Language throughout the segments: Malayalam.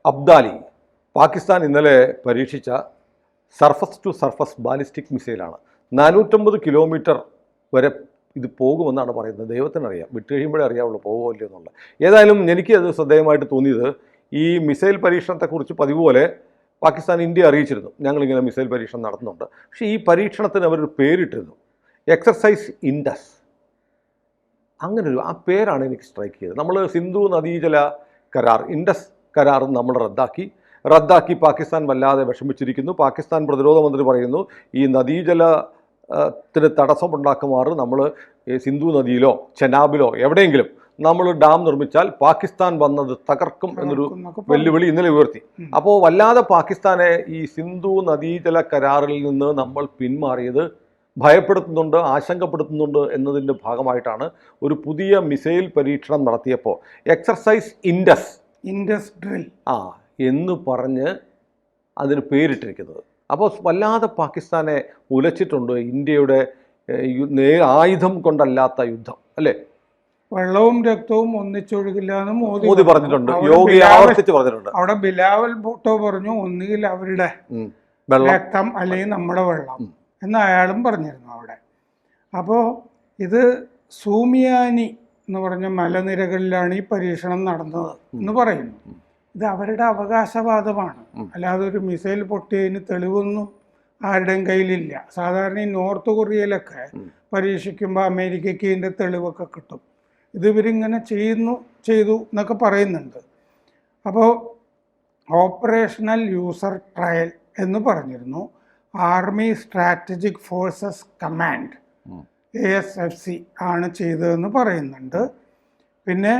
അബ്ദാലി പാകിസ്ഥാൻ ഇന്നലെ പരീക്ഷിച്ച സർഫസ് ടു സർഫസ് ബാലിസ്റ്റിക് മിസൈലാണ്. 450 കിലോമീറ്റർ വരെ ഇത് പോകുമെന്നാണ് പറയുന്നത്. ദൈവത്തിനറിയാം, വിട്ട് കഴിയുമ്പോഴേ അറിയാവുള്ളൂ പോകുമല്ലോ എന്നുള്ളത്. ഏതായാലും എനിക്ക് അത് ശ്രദ്ധേയമായിട്ട് തോന്നിയത്, ഈ മിസൈൽ പരീക്ഷണത്തെക്കുറിച്ച് പതിവ് പോലെ പാകിസ്ഥാൻ ഇന്ത്യ അറിയിച്ചിരുന്നു, ഞങ്ങളിങ്ങനെ മിസൈൽ പരീക്ഷണം നടത്തുന്നുണ്ട്. പക്ഷേ ഈ പരീക്ഷണത്തിന് അവരൊരു പേരിട്ടിരുന്നു, എക്സർസൈസ് ഇൻഡസ്. അങ്ങനൊരു ആ പേരാണ് എനിക്ക് സ്ട്രൈക്ക് ചെയ്തത്. നമ്മൾ സിന്ധു നദീജല കരാർ, ഇൻഡസ് കരാർ നമ്മൾ റദ്ദാക്കി പാകിസ്ഥാൻ വല്ലാതെ വിഷമിച്ചിരിക്കുന്നു. പാകിസ്ഥാൻ പ്രതിരോധ മന്ത്രി പറയുന്നു, ഈ നദീജലത്തിന് തടസ്സമുണ്ടാക്കുമാറ് നമ്മൾ സിന്ധു നദിയിലോ ചെനാബിലോ എവിടെയെങ്കിലും നമ്മൾ ഡാം നിർമ്മിച്ചാൽ പാകിസ്ഥാൻ വന്നത് തകർക്കും എന്നൊരു വെല്ലുവിളി ഇന്നലെ ഉയർത്തി. അപ്പോൾ വല്ലാതെ പാകിസ്ഥാനെ ഈ സിന്ധു നദീജല കരാറിൽ നിന്ന് നമ്മൾ പിന്മാറിയത് ഭയപ്പെടുത്തുന്നുണ്ട്, ആശങ്കപ്പെടുത്തുന്നുണ്ട് എന്നതിൻ്റെ ഭാഗമായിട്ടാണ് ഒരു പുതിയ മിസൈൽ പരീക്ഷണം നടത്തിയപ്പോൾ എക്സർസൈസ് ഇൻഡസ് ഡ്രിൽ എന്ന് പറഞ്ഞ് അതിന് പേരിട്ടിരിക്കുന്നത്. അപ്പോൾ വല്ലാതെ പാകിസ്ഥാനെ ഉലച്ചിട്ടുണ്ട് ഇന്ത്യയുടെ ആയുധം കൊണ്ടല്ലാത്ത യുദ്ധം, അല്ലേ? വെള്ളവും രക്തവും ഒന്നിച്ചൊഴുകില്ല എന്ന് മോദി പറഞ്ഞിട്ടുണ്ട്, യോഗി ആവർത്തിച്ച് പറഞ്ഞിട്ടുണ്ട്. അവിടെ ബിലാവൽ ഭൂട്ടോ പറഞ്ഞു, ഒന്നുകിൽ അവരുടെ രക്തം അല്ലെങ്കിൽ നമ്മുടെ വെള്ളം എന്ന് അയാളും പറഞ്ഞിരുന്നു അവിടെ. അപ്പോൾ ഇത് സൂമിയാനി എന്ന് പറഞ്ഞ മലനിരകളിലാണ് ഈ പരീക്ഷണം നടന്നത് എന്ന് പറയുന്നു. ഇത് അവരുടെ അവകാശവാദമാണ്, അല്ലാതെ ഒരു മിസൈൽ പൊട്ടിയതിന് തെളിവൊന്നും ആരുടെയും കയ്യിലില്ല. സാധാരണ ഈ നോർത്ത് കൊറിയയിലൊക്കെ പരീക്ഷിക്കുമ്പോൾ അമേരിക്കയ്ക്ക് ഇതിൻ്റെ തെളിവൊക്കെ കിട്ടും. ഇത് ഇവരിങ്ങനെ ചെയ്തു എന്നൊക്കെ പറയുന്നുണ്ട്. അപ്പോൾ ഓപ്പറേഷണൽ യൂസർ ട്രയൽ എന്ന് പറഞ്ഞിരുന്നു. Army strategic forces command ASFC ആണ് ചെയ്തതെന്ന് പറയുന്നുണ്ട്. പിന്നെ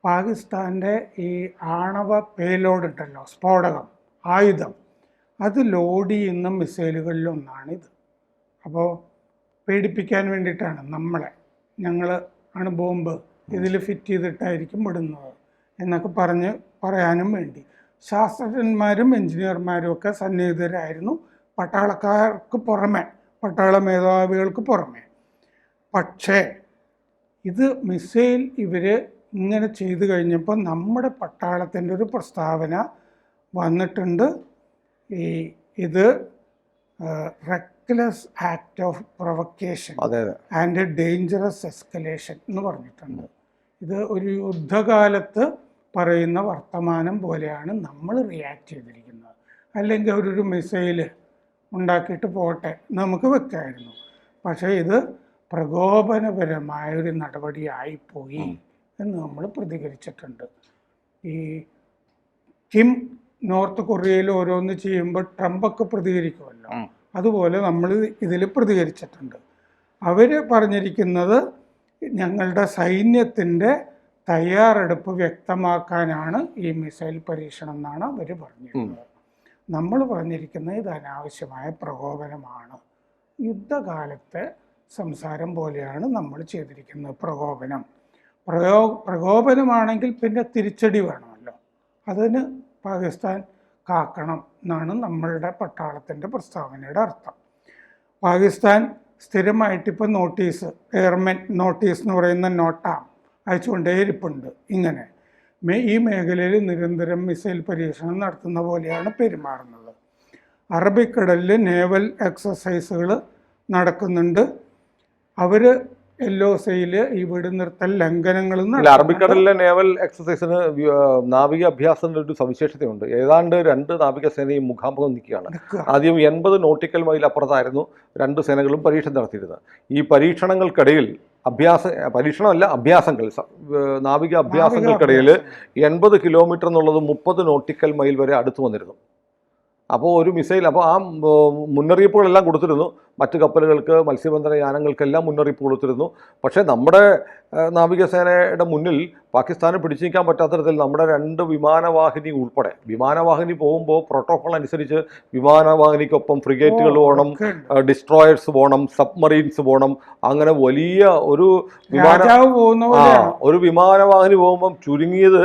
പാകിസ്ഥാൻ്റെ ഈ ആണവ പേലോഡ് ഉണ്ടല്ലോ, സ്ഫോടകം, ആയുധം, അത് ലോഡ് ചെയ്യുന്ന മിസൈലുകളിലൊന്നാണിത്. അപ്പോൾ പേടിപ്പിക്കാൻ വേണ്ടിയിട്ടാണ് ഞങ്ങൾ ആണ് ബോംബ് ഇതിൽ ഫിറ്റ് ചെയ്തിട്ടായിരിക്കും വിടുന്നത് എന്നൊക്കെ പറയാനും വേണ്ടി ശാസ്ത്രജ്ഞന്മാരും എഞ്ചിനീയർമാരും ഒക്കെ സന്നിഹിതരായിരുന്നു, പട്ടാളക്കാർക്ക് പുറമെ, പട്ടാള മേധാവികൾക്ക് പുറമെ. പക്ഷേ ഇത് മിസൈൽ ഇവർ ഇങ്ങനെ ചെയ്തു കഴിഞ്ഞപ്പോൾ നമ്മുടെ പട്ടാളത്തിൻ്റെ ഒരു പ്രസ്താവന വന്നിട്ടുണ്ട്. ഇത് reckless act of provocation and dangerous escalation എന്ന് പറഞ്ഞിട്ടുണ്ട്. ഇത് ഒരു യുദ്ധകാലത്ത് പറയുന്ന വർത്തമാനം പോലെയാണ് നമ്മൾ റിയാക്ട് ചെയ്തിരിക്കുന്നത്. അല്ലെങ്കിൽ അവരൊരു മിസൈല് ഉണ്ടാക്കിയിട്ട് പോട്ടെ നമുക്ക് വെക്കായിരുന്നു. പക്ഷേ ഇത് പ്രകോപനപരമായൊരു നടപടിയായിപ്പോയി എന്ന് നമ്മൾ പ്രതികരിച്ചിട്ടുണ്ട്. ഈ കിം നോർത്ത് കൊറിയയിൽ ഓരോന്ന് ചെയ്യുമ്പോൾ ട്രംപൊക്കെ പ്രതികരിക്കുമല്ലോ, അതുപോലെ നമ്മൾ ഇതിൽ പ്രതികരിച്ചിട്ടുണ്ട്. അവർ പറഞ്ഞിരിക്കുന്നത് ഞങ്ങളുടെ സൈന്യത്തിൻ്റെ തയ്യാറെടുപ്പ് വ്യക്തമാക്കാനാണ് ഈ മിസൈൽ പരീക്ഷണം എന്നാണ് അവർ പറഞ്ഞിരുന്നത്. നമ്മൾ പറഞ്ഞിരിക്കുന്നത് ഇത് അനാവശ്യമായ പ്രകോപനമാണ്. യുദ്ധകാലത്തെ സംസാരം പോലെയാണ് നമ്മൾ ചെയ്തിരിക്കുന്നത്. പ്രകോപനമാണെങ്കിൽ പിന്നെ തിരിച്ചടി വേണമല്ലോ, അതിന് പാകിസ്ഥാൻ കാക്കണം എന്നാണ് നമ്മളുടെ പട്ടാളത്തിൻ്റെ പ്രസ്താവനയുടെ അർത്ഥം. പാകിസ്ഥാൻ സ്ഥിരമായിട്ടിപ്പോൾ എയർമെൻ നോട്ടീസ് എന്ന് പറയുന്ന നോട്ട അയച്ചുകൊണ്ടേയിരിപ്പുണ്ട്. ഇങ്ങനെ ഈ മേഖലയിൽ നിരന്തരം മിസൈൽ പരീക്ഷണം നടത്തുന്ന പോലെയാണ് പെരുമാറുന്നത്. അറബിക്കടലിൽ നേവൽ എക്സസൈസുകൾ നടക്കുന്നുണ്ട്. അവർ LOCയിൽ ഈ വെടിനിർത്തൽ ലംഘനങ്ങളും. അറബിക്കടലിലെ നേവൽ എക്സസൈസിന് നാവിക അഭ്യാസത്തിന്റെ ഒരു സവിശേഷതയുണ്ട്. ഏതാണ്ട് 2 നാവികസേനയും മുഖാമുഖം നിൽക്കുകയാണ്. ആദ്യം 80 നോട്ടിക്കൽ മൈൽ അപ്പുറത്തായിരുന്നു 2 സേനകളും പരീക്ഷണം നടത്തിയിരുന്നത്. ഈ പരീക്ഷണങ്ങൾക്കിടയിൽ അഭ്യാസങ്ങൾ, നാവിക അഭ്യാസങ്ങൾക്കിടയിൽ 80 കിലോമീറ്റർ എന്നുള്ളത് 30 നോട്ടിക്കൽ മൈൽ വരെ അടുത്ത് വന്നിരുന്നു. അപ്പോൾ ഒരു മിസൈൽ, അപ്പോൾ ആ മുന്നറിയിപ്പുകളെല്ലാം കൊടുത്തിരുന്നു. മറ്റ് കപ്പലുകൾക്ക്, മത്സ്യബന്ധന യാനങ്ങൾക്കെല്ലാം മുന്നറിയിപ്പ് കൊടുത്തിരുന്നു. പക്ഷേ നമ്മുടെ നാവികസേനയുടെ മുന്നിൽ പാകിസ്ഥാനെ പിടിച്ചു നിൽക്കാൻ പറ്റാത്ത തരത്തിൽ നമ്മുടെ 2 വിമാനവാഹിനി ഉൾപ്പെടെ, വിമാനവാഹിനി പോകുമ്പോൾ പ്രോട്ടോക്കോൾ അനുസരിച്ച് വിമാനവാഹിനിക്കൊപ്പം ഫ്രിഗേറ്റുകൾ പോകണം, ഡിസ്ട്രോയേഴ്സ് പോകണം, സബ്മറീൻസ് പോകണം. അങ്ങനെ വലിയ ഒരു വിമാനവാഹിനി പോകുമ്പം ചുരുങ്ങിയത്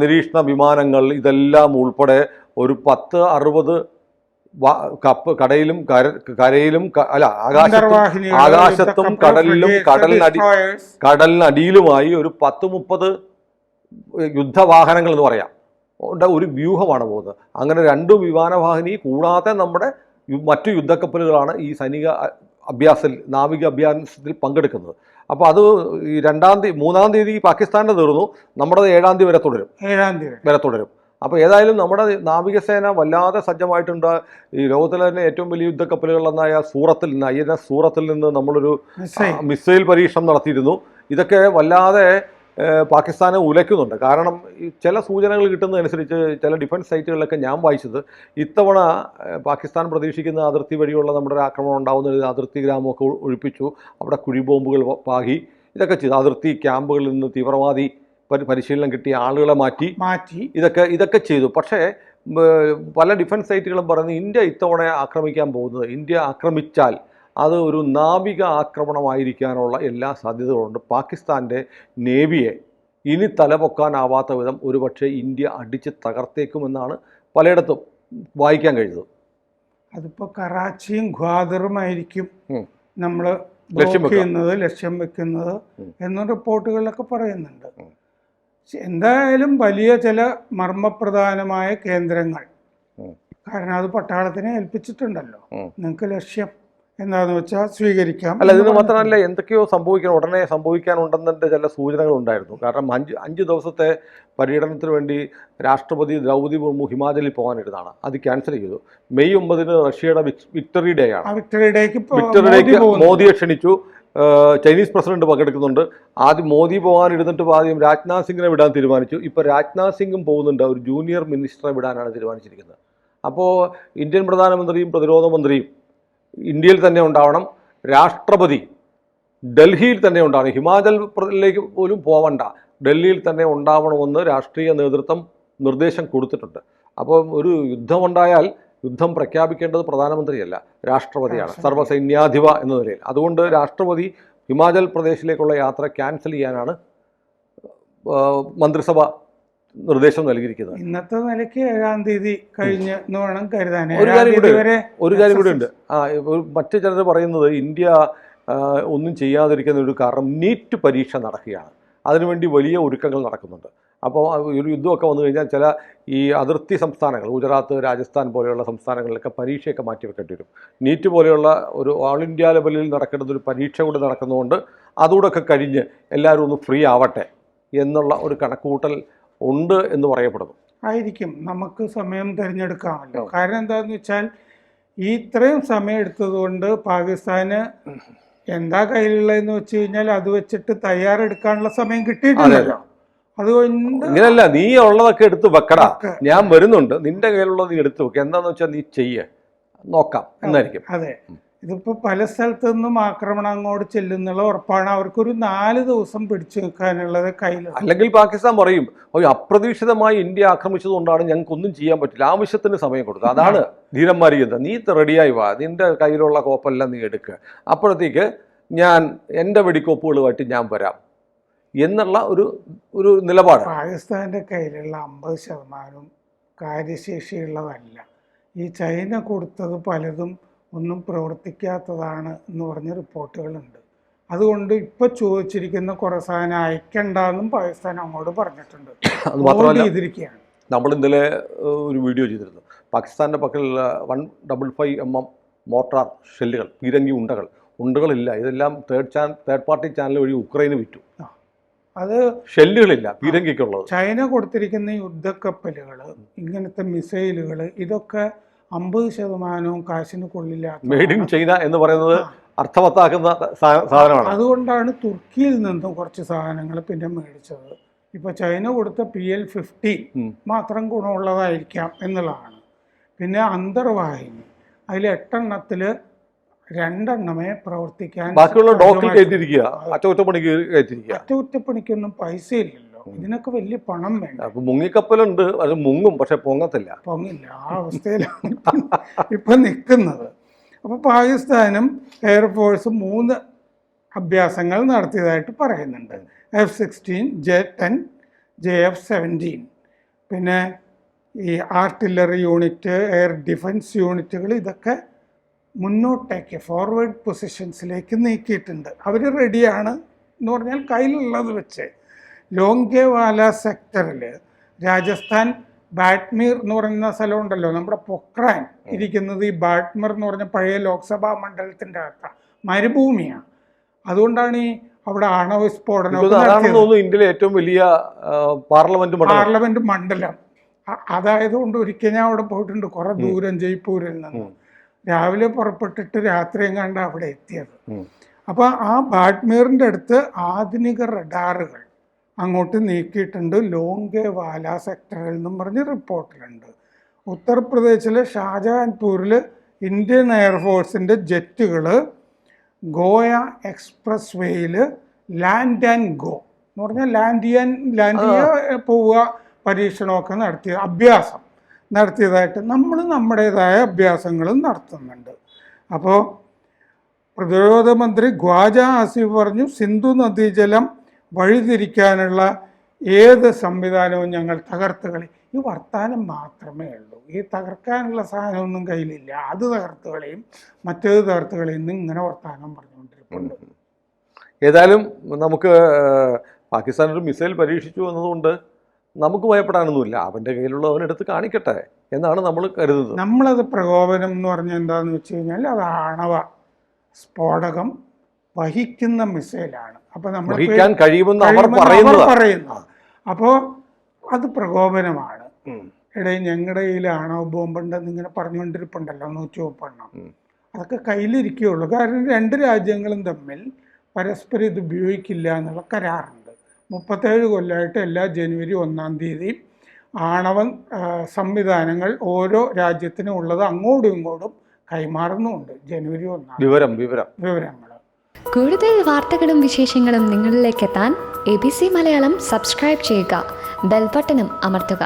നിരീക്ഷണ വിമാനങ്ങൾ ഇതെല്ലാം ഉൾപ്പെടെ ഒരു 10-60 കരയിലും ആകാശത്തും കടലിനടിയിലുമായി ഒരു 10-30 യുദ്ധവാഹനങ്ങൾ എന്ന് പറയാം. ഒരു വ്യൂഹമാണ് പോകുന്നത്. അങ്ങനെ 2 വിമാനവാഹിനി കൂടാതെ നമ്മുടെ മറ്റു യുദ്ധക്കപ്പലുകളാണ് ഈ സൈനിക നാവിക അഭ്യാസത്തിൽ പങ്കെടുക്കുന്നത്. അപ്പോൾ അത് ഈ 3-ാം തീയതി പാകിസ്ഥാൻ്റെ തീർന്നു, നമ്മുടെ 7-ാം തീയതി വരെ തുടരും. അപ്പോൾ ഏതായാലും നമ്മുടെ നാവികസേന വല്ലാതെ സജ്ജമായിട്ടുണ്ട്. ഈ ലോകത്തിലെ തന്നെ ഏറ്റവും വലിയ യുദ്ധക്കപ്പലുകളെന്നായ INS സൂറത്തിൽ നിന്ന് നമ്മളൊരു മിസൈൽ പരീക്ഷണം നടത്തിയിരുന്നു. ഇതൊക്കെ വല്ലാതെ പാകിസ്ഥാനെ ഉലയ്ക്കുന്നുണ്ട്. കാരണം ഈ ചില സൂചനകൾ കിട്ടുന്നതനുസരിച്ച് ചില ഡിഫൻസ് സൈറ്റുകളിലൊക്കെ ഞാൻ വായിച്ചത് ഇത്തവണ പാകിസ്ഥാൻ പ്രതീക്ഷിക്കുന്ന അതിർത്തി വഴിയുള്ള നമ്മുടെ ഒരു ആക്രമണം ഉണ്ടാകുന്ന അതിർത്തി ഗ്രാമമൊക്കെ ഒഴിപ്പിച്ചു, അവിടെ കുഴിബോംബുകൾ പാകി ഇതൊക്കെ ചെയ്തു. അതിർത്തി ക്യാമ്പുകളിൽ നിന്ന് തീവ്രവാദി പരിശീലനം കിട്ടിയ ആളുകളെ മാറ്റി ഇതൊക്കെ ചെയ്തു. പക്ഷേ പല ഡിഫൻസ് സൈറ്റുകളും പറയുന്നത് ഇന്ത്യ ഇത്തവണ ആക്രമിക്കാൻ പോകുന്നത്, ഇന്ത്യ ആക്രമിച്ചാൽ അത് ഒരു നാവിക ആക്രമണമായിരിക്കാനുള്ള എല്ലാ സാധ്യതകളുണ്ട്. പാകിസ്ഥാൻ്റെ നേവിയെ ഇനി തലപൊക്കാനാവാത്ത വിധം ഒരുപക്ഷെ ഇന്ത്യ അടിച്ച് തകർത്തേക്കുമെന്നാണ് പലയിടത്തും വായിക്കാൻ കഴിയുന്നത്. അതിപ്പോൾ കറാച്ചിയും ഗ്വാദറുമായിരിക്കും നമ്മൾ ലക്ഷ്യം വെക്കുന്നത് എന്ന റിപ്പോർട്ടുകളിലൊക്കെ പറയുന്നുണ്ട്. എന്തായാലും വലിയ ചില മർമ്മപ്രധാനമായ കേന്ദ്രങ്ങൾ, കാരണം അത് പട്ടാളത്തിനെ ഏൽപ്പിച്ചിട്ടുണ്ടല്ലോ, നിങ്ങൾക്ക് ലക്ഷ്യം എന്താണെന്ന് വെച്ചാൽ സ്വീകരിക്കാം. അല്ല, ഇതിന് മാത്രമല്ല എന്തൊക്കെയോ ഉടനെ സംഭവിക്കാനുണ്ടെന്നതിൻ്റെ ചില സൂചനകൾ ഉണ്ടായിരുന്നു. കാരണം 5 ദിവസത്തെ പര്യടനത്തിന് വേണ്ടി രാഷ്ട്രപതി ദ്രൗപദി മുർമു ഹിമാചലിൽ പോകാനിരുന്നതാണ്. അത് ക്യാൻസൽ ചെയ്തു. മെയ് 9 റഷ്യയുടെ വിക്ടറി ഡേ ആണ്. വിക്ടറി ഡേക്ക് മോദിയെ ക്ഷണിച്ചു. ചൈനീസ് പ്രസിഡന്റ് പങ്കെടുക്കുന്നുണ്ട്. ആദ്യം മോദി പോകാനിരുന്നിട്ട് ആദ്യം രാജ്നാഥ് സിംഗിനെ വിടാൻ തീരുമാനിച്ചു. ഇപ്പോൾ രാജ്നാഥ് സിംഗും പോകുന്നുണ്ട്. ഒരു ജൂനിയർ മിനിസ്റ്ററെ വിടാനാണ് തീരുമാനിച്ചിരിക്കുന്നത്. അപ്പോൾ ഇന്ത്യൻ പ്രധാനമന്ത്രിയും പ്രതിരോധ മന്ത്രിയും ഇന്ത്യയിൽ തന്നെ ഉണ്ടാവണം. രാഷ്ട്രപതി ഡൽഹിയിൽ തന്നെ ഉണ്ടാവണം. ഹിമാചൽ പ്രദേശിലേക്ക് പോലും പോവണ്ട, ഡൽഹിയിൽ തന്നെ ഉണ്ടാവണമെന്ന് രാഷ്ട്രീയ നേതൃത്വം നിർദ്ദേശം കൊടുത്തിട്ടുണ്ട്. അപ്പോൾ ഒരു യുദ്ധമുണ്ടായാൽ യുദ്ധം പ്രഖ്യാപിക്കേണ്ടത് പ്രധാനമന്ത്രിയല്ല, രാഷ്ട്രപതിയാണ്, സർവ്വസൈന്യാധിപ എന്ന നിലയിൽ. അതുകൊണ്ട് രാഷ്ട്രപതി ഹിമാചൽ പ്രദേശിലേക്കുള്ള യാത്ര ക്യാൻസൽ ചെയ്യാനാണ് മന്ത്രിസഭ നിർദ്ദേശം നൽകിയിരിക്കുന്നത്. ഇന്നത്തെ നിലയ്ക്ക് 7-ാം തീയതി കഴിഞ്ഞ് എന്ന് വേണം കരുതാൻ. ഒരു കാര്യം കൂടി ഉണ്ട്. മറ്റു ചിലർ പറയുന്നത് ഇന്ത്യ ഒന്നും ചെയ്യാതിരിക്കുന്ന ഒരു കാരണം നീറ്റ് പരീക്ഷ നടക്കുകയാണ്. അതിനുവേണ്ടി വലിയ ഒരുക്കങ്ങൾ നടക്കുന്നുണ്ട്. അപ്പോൾ ഒരു യുദ്ധമൊക്കെ വന്നു കഴിഞ്ഞാൽ ചില ഈ അതിർത്തി സംസ്ഥാനങ്ങൾ, ഗുജറാത്ത്, രാജസ്ഥാൻ പോലെയുള്ള സംസ്ഥാനങ്ങളിലൊക്കെ പരീക്ഷയൊക്കെ മാറ്റിവെക്കേണ്ടി വരും. നീറ്റ് പോലെയുള്ള ഒരു ഓൾ ഇന്ത്യ ലെവലിൽ നടക്കേണ്ടത് ഒരു പരീക്ഷ കൂടി നടക്കുന്നതുകൊണ്ട് അതുകൂടെയൊക്കെ കഴിഞ്ഞ് എല്ലാവരും ഒന്ന് ഫ്രീ ആവട്ടെ എന്നുള്ള ഒരു കണക്കുകൂട്ടൽ ഉണ്ട് എന്ന് പറയപ്പെടുന്നു. ആയിരിക്കും. നമുക്ക് സമയം തിരഞ്ഞെടുക്കാമല്ലോ. കാരണം എന്താണെന്ന് വെച്ചാൽ ഈ ഇത്രയും സമയം എടുത്തതുകൊണ്ട് പാകിസ്ഥാന് എന്താ കയ്യിലുള്ളതെന്ന് വെച്ച് കഴിഞ്ഞാൽ അത് വെച്ചിട്ട് തയ്യാറെടുക്കാനുള്ള സമയം കിട്ടിയിട്ടില്ലല്ലോ. അതുകൊണ്ട് ഇങ്ങനല്ല, നീ ഉള്ളതൊക്കെ എടുത്ത് വെക്കടാ, ഞാൻ വരുന്നുണ്ട്, നിന്റെ കയ്യിലുള്ളത് നീ എടുത്ത് വെക്കുക, എന്താന്ന് വെച്ചാൽ നീ ചെയ്യേ, നോക്കാം എന്നായിരിക്കും. അതെ, ഇതിപ്പോൾ പല സ്ഥലത്തു നിന്നും ആക്രമണം അങ്ങോട്ട് ചെല്ലുന്നുള്ള ഉറപ്പാണ്. അവർക്കൊരു 4 ദിവസം പിടിച്ചു നിൽക്കാനുള്ളത് കയ്യിൽ. അല്ലെങ്കിൽ പാകിസ്ഥാൻ പറയും, അപ്രതീക്ഷിതമായി ഇന്ത്യ ആക്രമിച്ചതുകൊണ്ടാണ് ഞങ്ങൾക്കൊന്നും ചെയ്യാൻ പറ്റില്ല, ആവശ്യത്തിന് സമയം കൊടുക്കുക. അതാണ് ധീരന്മാർ ചെയ്യുന്നത്. നീ റെഡിയായി വാ, നിന്റെ കയ്യിലുള്ള കോപ്പെല്ലാം നീ എടുക്കുക, അപ്പോഴത്തേക്ക് ഞാൻ എൻ്റെ വെടിക്കോപ്പുകളുമായിട്ട് ഞാൻ വരാം എന്നുള്ള ഒരു നിലപാട്. പാകിസ്ഥാൻ്റെ കയ്യിലുള്ള 50% കാര്യശേഷിയുള്ളതല്ല. ഈ ചൈന കൊടുത്തത് പലതും ഒന്നും പ്രവർത്തിക്കാത്തതാണ് എന്ന് പറഞ്ഞ റിപ്പോർട്ടുകളുണ്ട്. അതുകൊണ്ട് ഇപ്പോൾ ചോദിച്ചിരിക്കുന്ന കുറേ സാധനം അയക്കണ്ടെന്നും പാകിസ്ഥാൻ അങ്ങോട്ട് പറഞ്ഞിട്ടുണ്ട്. അത് മാത്രമല്ല, നമ്മൾ ഇന്നലെ ഒരു വീഡിയോ ചെയ്തിരുന്നു. പാകിസ്ഥാൻ്റെ പക്കലുള്ള 155 mm മോർട്ടാർ ഷെല്ലുകൾ, പീരങ്കി ഉണ്ടകളില്ല. ഇതെല്ലാം തേർഡ് പാർട്ടി ചാനൽ വഴി ഉക്രൈന് വിറ്റു. അത് ഷെല്ലുകളില്ല, പീരങ്കിക്കുള്ളത്. ചൈന കൊടുത്തിരിക്കുന്ന യുദ്ധക്കപ്പലുകൾ, ഇങ്ങനത്തെ മിസൈലുകൾ, ഇതൊക്കെ 50% കാശിന് കൊള്ളില്ല. മെയ്ഡ് ഇൻ ചൈന എന്ന് പറയുന്നത് അർത്ഥവത്താക്കുന്ന സാധനമാണ്. അതുകൊണ്ടാണ് തുർക്കിയിൽ നിന്നും കുറച്ച് സാധനങ്ങൾ പിന്നെ മേടിച്ചത്. ഇപ്പോൾ ചൈന കൊടുത്ത PL-50 മാത്രം ഗുണമുള്ളതായിരിക്കാം എന്നുള്ളതാണ്. പിന്നെ അന്തർവാഹിനി, അതിൽ 8 2 പ്രവർത്തിക്കാൻ, ബാക്കിയുള്ള ഡോക്കിൽ കയറ്റിയിരിക്കുക, അറ്റകുറ്റപ്പണിക്കൊന്നും പൈസ ഇല്ലല്ലോ. ഇതിനൊക്കെ വലിയ പണം വേണ്ട. മുങ്ങിക്കപ്പലുണ്ട്, അത് മുങ്ങും, പക്ഷെ പൊങ്ങില്ല. ആ അവസ്ഥയിലാണ് ഇപ്പം നിൽക്കുന്നത്. അപ്പോൾ പാകിസ്ഥാനും എയർഫോഴ്സും 3 അഭ്യാസങ്ങൾ നടത്തിയതായിട്ട് പറയുന്നുണ്ട്. F-16, J-10, JF-17, പിന്നെ ഈ ആർട്ടില്ലറി യൂണിറ്റ്, എയർ ഡിഫൻസ് യൂണിറ്റുകൾ, ഇതൊക്കെ മുന്നോട്ടേക്ക് ഫോർവേഡ് പൊസിഷൻസിലേക്ക് നീക്കിയിട്ടുണ്ട്. അവർ റെഡിയാണ് എന്ന് പറഞ്ഞാൽ കയ്യിലുള്ളത് വെച്ച്. ലോങ്കേവാല സെക്ടറിൽ രാജസ്ഥാൻ ബാറ്റ്മീർ എന്ന് പറയുന്ന സ്ഥലം ഉണ്ടല്ലോ, നമ്മുടെ പൊക്രാൻ ഇരിക്കുന്നത് ഈ ബാറ്റ്മീർ എന്ന് പറഞ്ഞ പഴയ ലോക്സഭാ മണ്ഡലത്തിൻ്റെ അകത്താണ്, മരുഭൂമിയാണ്. അതുകൊണ്ടാണ് ഈ അവിടെ ആണവ സ്ഫോടനം ഇന്ത്യയിലെ ഏറ്റവും വലിയ പാർലമെന്റ് മണ്ഡലം. അതായതുകൊണ്ട് ഒരിക്കൽ ഞാൻ അവിടെ പോയിട്ടുണ്ട്, കുറെ ദൂരം ജയ്പൂരിൽ നിന്ന്. രാവിലെ പുറപ്പെട്ടിട്ട് രാത്രി എങ്ങാണ്ട് അവിടെ എത്തിയത്. അപ്പോൾ ആ ബാറ്റ്മീറിൻ്റെ അടുത്ത് ആധുനിക റഡാറുകൾ അങ്ങോട്ട് നീക്കിയിട്ടുണ്ട്, ലോങ്കേവാല സെക്ടറിൽ നിന്നും പറഞ്ഞ് റിപ്പോർട്ടിലുണ്ട്. ഉത്തർപ്രദേശിലെ ഷാജഹാൻപൂരിൽ ഇന്ത്യൻ എയർഫോഴ്സിൻ്റെ ജെറ്റുകൾ ഗോയ എക്സ്പ്രസ് വേയിൽ ലാൻഡ് ആൻഡ് ഗോ എന്ന് പറഞ്ഞാൽ ലാൻഡ് ചെയ്യുക പോവുക പരീക്ഷണമൊക്കെ അഭ്യാസം നടത്തിയതായിട്ട് നമ്മൾ നമ്മുടേതായ അഭ്യാസങ്ങളും നടത്തുന്നുണ്ട്. അപ്പോൾ പ്രതിരോധ മന്ത്രി ഖ്വാജ ആസിഫ് പറഞ്ഞു, സിന്ധു നദീജലം വഴിതിരിക്കാനുള്ള ഏത് സംവിധാനവും ഞങ്ങൾ തകർത്ത് കളി. ഈ വർത്താനം മാത്രമേ ഉള്ളൂ, ഈ തകർക്കാനുള്ള സാധനമൊന്നും കയ്യിലില്ല. അത് തകർത്ത് കളയും, മറ്റേത് തകർത്ത് കളയും, ഇങ്ങനെ വർത്താനം പറഞ്ഞുകൊണ്ടിരിക്കുന്നുണ്ട്. ഏതായാലും നമുക്ക് പാകിസ്ഥാൻ ഒരു മിസൈൽ പരീക്ഷിച്ചു എന്നതുകൊണ്ട് നമുക്ക് ഭയപ്പെടാനൊന്നുമില്ല. അവൻ്റെ കയ്യിലുള്ള അവനെടുത്ത് കാണിക്കട്ടെ എന്നാണ് നമ്മൾ കരുതുന്നത്. നമ്മളത് പ്രകോപനം എന്ന് പറഞ്ഞാൽ എന്താണെന്ന് വെച്ച് കഴിഞ്ഞാൽ അത് ആണവ സ്ഫോടകം വഹിക്കുന്ന മിസൈലാണ്. അപ്പോൾ നമ്മൾ കഴിയുമെന്ന് അവർ പറയുന്നു. അപ്പോൾ അത് പ്രകോപനമാണ്. ഇടയിൽ ഞങ്ങളുടെ കയ്യിൽ ആണവ ബോംബുണ്ടെന്ന് ഇങ്ങനെ പറഞ്ഞുകൊണ്ടിരിപ്പുണ്ടല്ലോ 130. അതൊക്കെ കയ്യിലിരിക്കുകയുള്ളൂ. കാരണം രണ്ട് രാജ്യങ്ങളും തമ്മിൽ പരസ്പരം ഇത് ഉപയോഗിക്കില്ല എന്നുള്ള കരാറുണ്ട്. 37 കൊല്ലമായിട്ട് എല്ലാ ജനുവരി 1-ാം തീയതി ആണവ സംവിധാനങ്ങൾ ഓരോ രാജ്യത്തിനും ഉള്ളത് അങ്ങോട്ടും ഇങ്ങോട്ടും കൈമാറുന്നുമുണ്ട്. ജനുവരി 1 വിവരങ്ങൾ. കൂടുതൽ വാർത്തകളും വിശേഷങ്ങളും നിങ്ങളിലേക്ക് എത്താൻ ABC മലയാളം സബ്സ്ക്രൈബ് ചെയ്യുക, ബെൽബട്ടനും അമർത്തുക.